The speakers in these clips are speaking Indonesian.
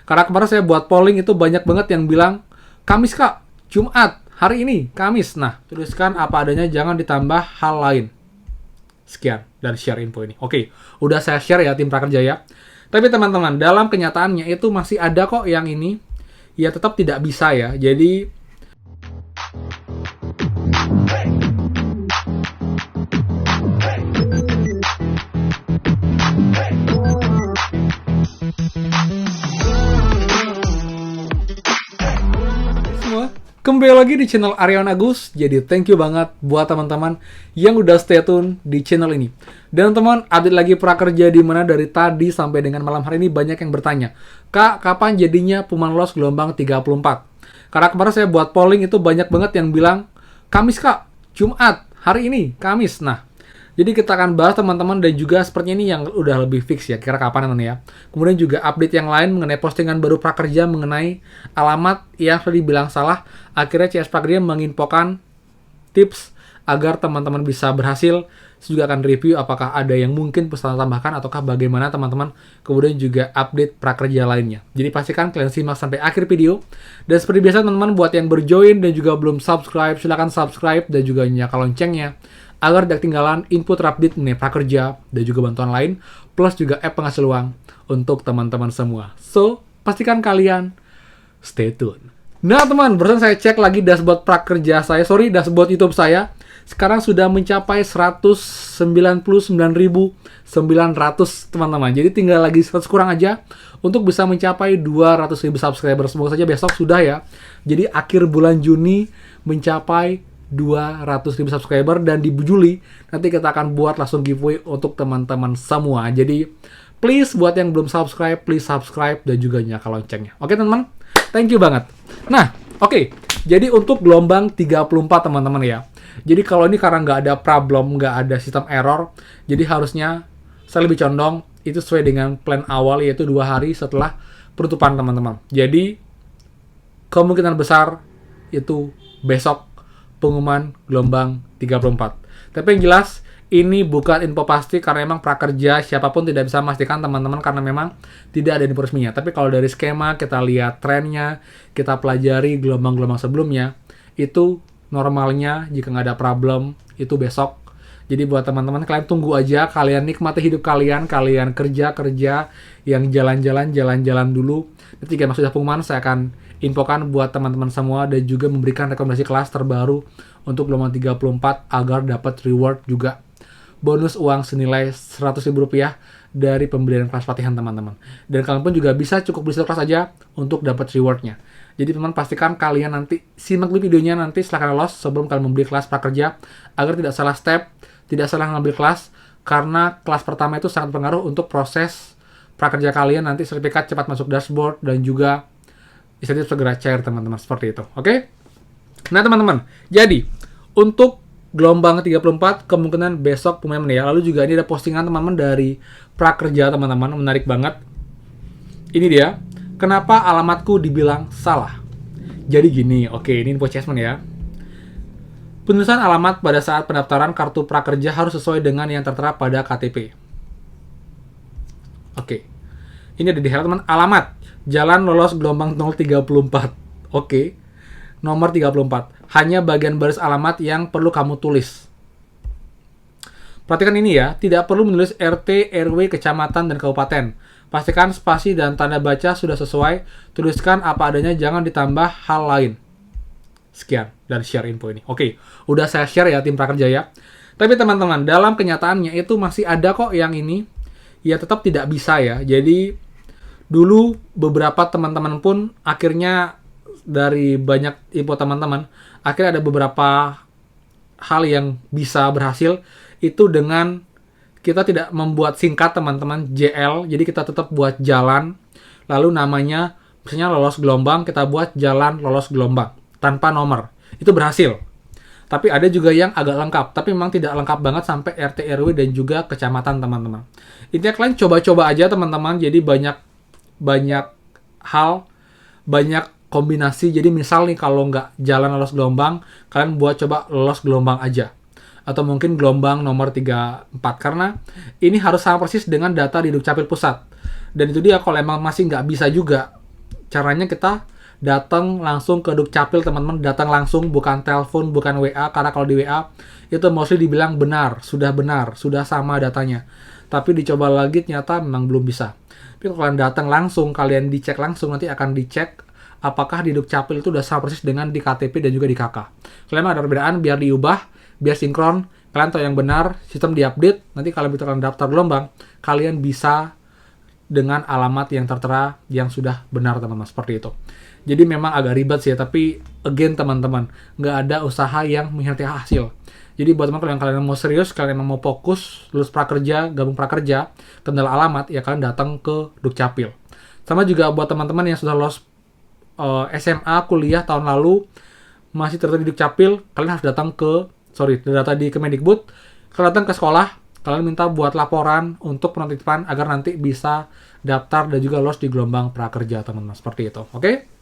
Karena kemarin saya buat polling itu banyak banget yang bilang, Kamis kak, Jumat, hari ini, Kamis. Nah, tuliskan apa adanya, jangan ditambah hal lain. Sekian, dan share info ini. Oke, udah saya share ya tim prakerja ya. Tapi teman-teman, dalam kenyataannya itu masih ada kok yang ini, ya tetap tidak bisa ya. Jadi, kembali lagi di channel Aryawan Agus. Jadi thank you banget buat teman-teman yang udah stay tune di channel ini. Dan teman, update lagi prakerja di mana dari tadi sampai dengan malam hari ini banyak yang bertanya, Kak, kapan jadinya pengumuman lolos gelombang 34? Karena kemarin saya buat polling itu banyak banget yang bilang, Kamis kak, Jumat, hari ini, Kamis. Nah, jadi kita akan bahas teman-teman dan juga sepertinya ini yang udah lebih fix ya, kira kapan teman ya. Kemudian juga update yang lain mengenai postingan baru prakerja mengenai alamat yang sudah dibilang salah. Akhirnya CS Prakerja menginfokan tips agar teman-teman bisa berhasil. Saya juga akan review apakah ada yang mungkin pesan tambahkan ataukah bagaimana teman-teman. Kemudian juga update prakerja lainnya. Jadi pastikan kalian simak sampai akhir video. Dan seperti biasa teman-teman, buat yang berjoin dan juga belum subscribe, silahkan subscribe dan juga nyalakan loncengnya agar tidak ketinggalan info terupdate mengenai prakerja dan juga bantuan lain, plus juga app penghasil uang untuk teman-teman semua. So, pastikan kalian stay tune. Nah teman, barusan saya cek lagi dashboard prakerja saya, dashboard YouTube saya, sekarang sudah mencapai 199.900 teman-teman. Jadi tinggal lagi 100 kurang aja untuk bisa mencapai 200.000 subscriber. Semoga saja besok sudah ya. Jadi akhir bulan Juni mencapai 200.000 subscriber, dan di Juli nanti kita akan buat langsung giveaway untuk teman-teman semua. Jadi please buat yang belum subscribe, please subscribe dan juga nyalakan loncengnya. Oke teman-teman, thank you banget. Nah, oke. Jadi untuk gelombang 34 teman-teman ya. Jadi kalau ini karena nggak ada problem, nggak ada sistem error, jadi harusnya saya lebih condong itu sesuai dengan plan awal, yaitu 2 hari setelah penutupan teman-teman. Jadi kemungkinan besar itu besok pengumuman gelombang 34. Tapi yang jelas, ini bukan info pasti karena memang prakerja siapapun tidak bisa memastikan teman-teman karena memang tidak ada info resminya. Tapi kalau dari skema, kita lihat trennya, kita pelajari gelombang-gelombang sebelumnya, itu normalnya jika nggak ada problem, itu besok. Jadi buat teman-teman, kalian tunggu aja, kalian nikmati hidup kalian kerja, yang jalan-jalan dulu. Nanti jika masuk pengumuman, saya akan infokan buat teman-teman semua dan juga memberikan rekomendasi kelas terbaru untuk gelombang 34 agar dapat reward juga bonus uang senilai Rp100.000 dari pembelian kelas pelatihan teman-teman. Dan kalian pun juga bisa cukup beli satu kelas aja untuk dapat rewardnya. Jadi teman, pastikan kalian nanti simak dulu videonya nanti setelah kalian lolos sebelum kalian membeli kelas prakerja agar tidak salah step, tidak salah ngambil kelas, karena kelas pertama itu sangat berpengaruh untuk proses prakerja kalian nanti sertifikat cepat masuk dashboard dan juga insentif segera cair teman-teman, seperti itu. Oke? Nah teman-teman, jadi untuk gelombang 34 kemungkinan besok pengumuman ya. Lalu juga ini ada postingan teman-teman dari prakerja teman-teman, menarik banget. Ini dia, kenapa alamatku dibilang salah. Jadi gini, oke, ini info assessment ya. Penulisan alamat pada saat pendaftaran kartu prakerja harus sesuai dengan yang tertera pada KTP. Oke. Ini ada di header teman, alamat Jalan Lolos Gelombang 034. Oke. Nomor 34. Hanya bagian baris alamat yang perlu kamu tulis. Perhatikan ini ya, tidak perlu menulis RT, RW, kecamatan, dan kabupaten. Pastikan spasi dan tanda baca sudah sesuai. Tuliskan apa adanya, jangan ditambah hal lain. Sekian, dan share info ini. Oke, udah saya share ya tim prakerja ya. Tapi teman-teman, dalam kenyataannya itu masih ada kok yang ini, ya tetap tidak bisa ya. Jadi dulu beberapa teman-teman pun akhirnya dari banyak info teman-teman, akhirnya ada beberapa hal yang bisa berhasil itu dengan kita tidak membuat singkat teman-teman JL, jadi kita tetap buat jalan, lalu namanya misalnya lolos gelombang, kita buat jalan lolos gelombang tanpa nomor, itu berhasil. Tapi ada juga yang agak lengkap, tapi memang tidak lengkap banget sampai RT, RW, dan juga kecamatan teman-teman. Intinya kalian coba-coba aja teman-teman, jadi banyak hal, banyak kombinasi. Jadi misal nih kalau nggak jalan lolos gelombang, kalian buat coba lolos gelombang aja. Atau mungkin gelombang nomor 34. Karena ini harus sama persis dengan data di Dukcapil Pusat. Dan itu dia, kalau emang masih nggak bisa juga, caranya kita datang langsung ke Dukcapil teman-teman, datang langsung, bukan telepon, bukan WA, karena kalau di WA itu mostly dibilang benar, sudah sama datanya. Tapi dicoba lagi ternyata memang belum bisa. Tapi kalau kalian datang langsung, kalian dicek langsung, nanti akan dicek apakah di Dukcapil itu udah sama persis dengan di KTP dan juga di KK. Kalian ada perbedaan, biar diubah, biar sinkron, kalian tahu yang benar, sistem diupdate, nanti kalau kalian daftar gelombang, kalian bisa dengan alamat yang tertera yang sudah benar teman-teman, seperti itu. Jadi memang agak ribet sih, tapi again teman-teman, nggak ada usaha yang mengkhianati hasil. Jadi buat teman kalian mau serius, kalian mau fokus, lulus prakerja, gabung prakerja, kendala alamat, ya kalian datang ke Dukcapil. Sama juga buat teman-teman yang sudah lulus SMA, kuliah tahun lalu, masih tertera di Dukcapil, kalian harus datang data di Kemendikbud, kalian datang ke sekolah, kalian minta buat laporan untuk penitipan agar nanti bisa daftar dan juga lolos di gelombang prakerja teman-teman, seperti itu. Oke?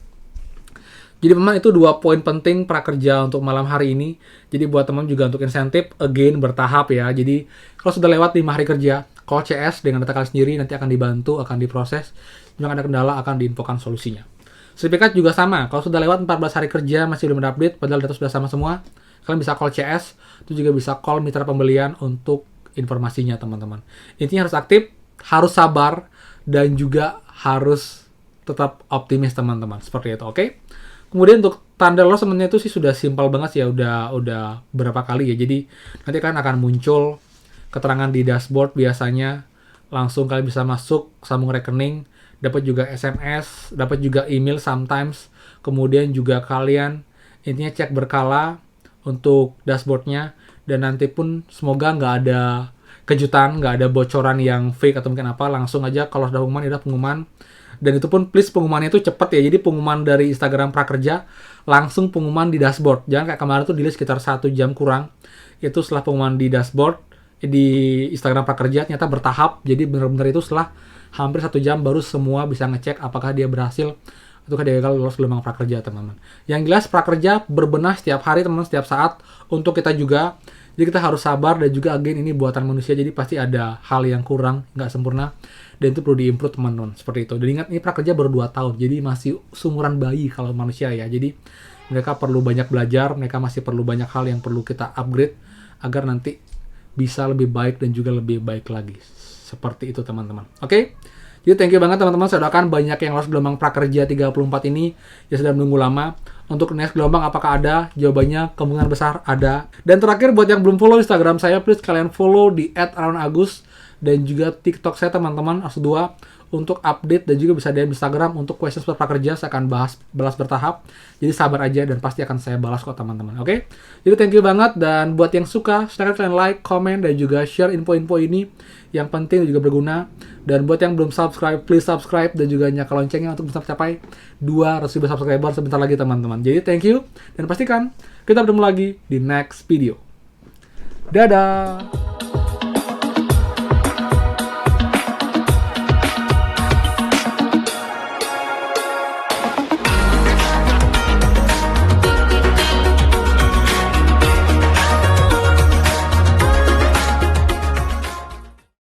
Jadi memang itu 2 poin penting prakerja untuk malam hari ini. Jadi buat teman juga untuk insentif, again bertahap ya. Jadi kalau sudah lewat 5 hari kerja, call CS dengan data kalian sendiri, nanti akan dibantu, akan diproses. Jika ada kendala akan diinfokan solusinya. Sertifikat juga sama, kalau sudah lewat 14 hari kerja masih belum update, padahal data sudah sama semua, kalian bisa call CS, itu juga bisa call mitra pembelian untuk informasinya teman-teman. Intinya harus aktif, harus sabar, dan juga harus tetap optimis teman-teman. Seperti itu, oke? Kemudian untuk tanda lolos sebenarnya itu sih sudah simpel banget sih ya, udah berapa kali ya. Jadi nanti kan akan muncul keterangan di dashboard biasanya, langsung kalian bisa masuk, sambung rekening, dapat juga SMS, dapat juga email sometimes. Kemudian juga kalian intinya cek berkala untuk dashboardnya, dan nanti pun semoga nggak ada kejutan, nggak ada bocoran yang fake atau mungkin apa, langsung aja kalau sudah pengumuman, ya pengumuman. Dan itu pun please pengumumannya itu cepat ya, jadi pengumuman dari Instagram prakerja langsung pengumuman di dashboard, jangan kayak kemarin tuh delay sekitar 1 jam kurang, itu setelah pengumuman di dashboard di Instagram prakerja ternyata bertahap, jadi benar-benar itu setelah hampir 1 jam baru semua bisa ngecek apakah dia berhasil ataukah dia gagal lolos gelombang prakerja teman-teman. Yang jelas prakerja berbenah setiap hari teman-teman, setiap saat untuk kita juga. Jadi kita harus sabar, dan juga again ini buatan manusia, jadi pasti ada hal yang kurang, nggak sempurna, dan itu perlu diimprove teman-teman, seperti itu. Dan ingat, ini prakerja baru 2 tahun, jadi masih seumuran bayi kalau manusia ya. Jadi mereka perlu banyak belajar, mereka masih perlu banyak hal yang perlu kita upgrade agar nanti bisa lebih baik dan juga lebih baik lagi. Seperti itu teman-teman. Oke? Jadi thank you banget teman-teman, saya doakan banyak yang lolos gelombang prakerja 34 ini yang sudah menunggu lama. Untuk next gelombang apakah ada? Jawabannya kemungkinan besar ada. Dan terakhir buat yang belum follow Instagram saya, please kalian follow di @aaronAgus, dan juga TikTok saya teman-teman, As2, untuk update, dan juga bisa DM Instagram untuk questions prakerja, saya akan balas bertahap. Jadi sabar aja dan pasti akan saya balas kok teman-teman. Oke? Jadi thank you banget, dan buat yang suka silahkan kalian like, comment, dan juga share info-info ini yang penting dan juga berguna. Dan buat yang belum subscribe, please subscribe dan juga nyalakan loncengnya untuk bisa mencapai 200.000 subscriber sebentar lagi teman-teman. Jadi thank you, dan pastikan kita bertemu lagi di next video. Dadah!